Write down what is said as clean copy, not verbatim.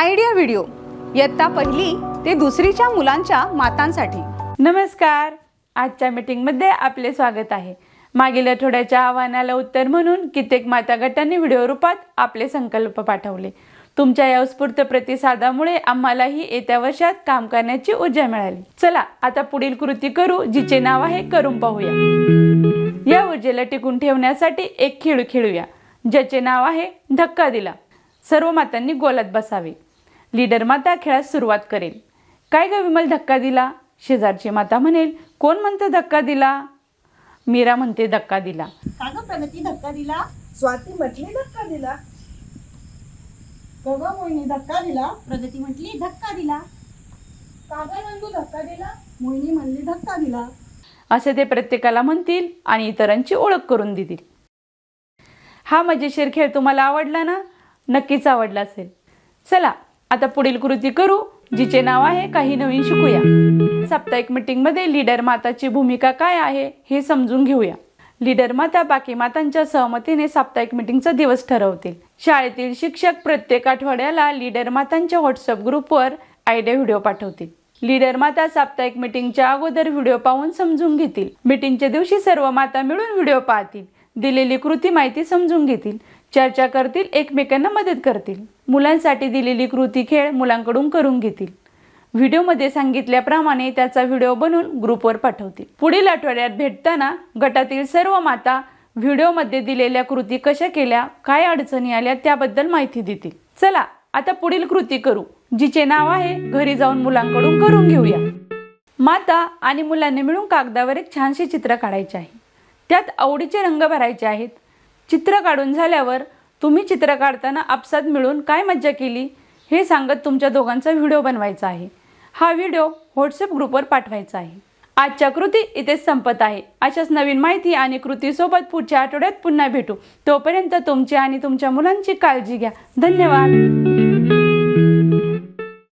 Idea video इयत्ता पहिली ते दुसरीच्या मुलांच्या मातांसाठी। नमस्कार, आजच्या मीटिंगमध्ये आपले स्वागत आहे। मागील आठवड्याच्या आव्हानाला उत्तर म्हणून कित्येक माता गटांनी व्हिडिओ रूपात आपले संकल्प पाठवले। तुमच्या या उत्स्फूर्त प्रतिसादामुळे आम्हालाही येत्या वर्षात काम करण्याची ऊर्जा मिळाली। चला आता पुढील कृती करू, जिचे नाव आहे करून पाहूया। या ऊर्जेला टिकून ठेवण्यासाठी एक खेळ खेळूया, ज्याचे नाव आहे धक्का दिला। सर्व मातांनी गोलात बसावे। लीडर माता खेळास सुरुवात करेल। काय ग विमल, धक्का दिला? शेजारची माता म्हणेल, कोण म्हणते धक्का दिला? मीरा म्हणते धक्का दिला। का ग प्रगती धक्का दिला? स्वाती म्हटली धक्का दिला। का ग मोहिनी धक्का दिला? प्रगती म्हटली धक्का दिला। का ग नंदू धक्का दिला? मोहिनी म्हणली धक्का दिला। असे ते प्रत्येकाला म्हणतील आणि इतरांची ओळख करून देतील। हा मजेशीर खेळ तुम्हाला आवडला ना? नक्कीच आवडला असेल। चला आता पुढील कृती करू, जिचे नाव आहे काही नवीन शिकूया। साप्ताहिक मीटिंगमध्ये लीडर माताची भूमिका काय आहे हे समजून घेऊया। लीडर माता बाकी मातांच्या सहमतीने साप्ताहिक मीटिंगचा दिवस ठरवतील। शाळेतील शिक्षक प्रत्येक आठवड्याला लीडर मातांच्या व्हॉट्सअप ग्रुपवर आयडिया व्हिडिओ पाठवतील। लीडर माता साप्ताहिक मीटिंगच्या अगोदर व्हिडिओ पाहून समजून घेतील। मीटिंगच्या दिवशी सर्व माता मिळून व्हिडिओ पाहतील, दिलेली कृती माहिती समजून घेतील, चर्चा करतील, एकमेकांना मदत करतील। मुलांसाठी दिलेली कृती खेळ मुलांकडून करून घेतील। व्हिडिओमध्ये सांगितल्याप्रमाणे त्याचा व्हिडिओ बनवून ग्रुपवर पाठवतील। पुढील आठवड्यात भेटताना गटातील सर्व माता व्हिडिओमध्ये दिलेल्या कृती कशा केल्या, काय अडचणी आल्या त्याबद्दल माहिती देतील। चला आता पुढील कृती करू, जिचे नाव आहे घरी जाऊन मुलांकडून करून घेऊया। माता आणि मुलांनी मिळून कागदावर एक छानसे चित्र काढायचे आहे। त्यात आवडीचे रंग भरायचे आहेत। चित्र काढून झाल्यावर तुम्ही चित्र काढताना आपसात मिळून काय मज्जा केली हे सांगत तुमच्या दोघांचा व्हिडिओ बनवायचा आहे। हा व्हिडिओ व्हॉट्सअप ग्रुपवर पाठवायचा आहे। आजच्या कृती इथेच संपत आहे। अशाच नवीन माहिती आणि कृतीसोबत पुढच्या आठवड्यात पुन्हा भेटू। तोपर्यंत तुमची आणि तुमच्या मुलांची काळजी घ्या। धन्यवाद।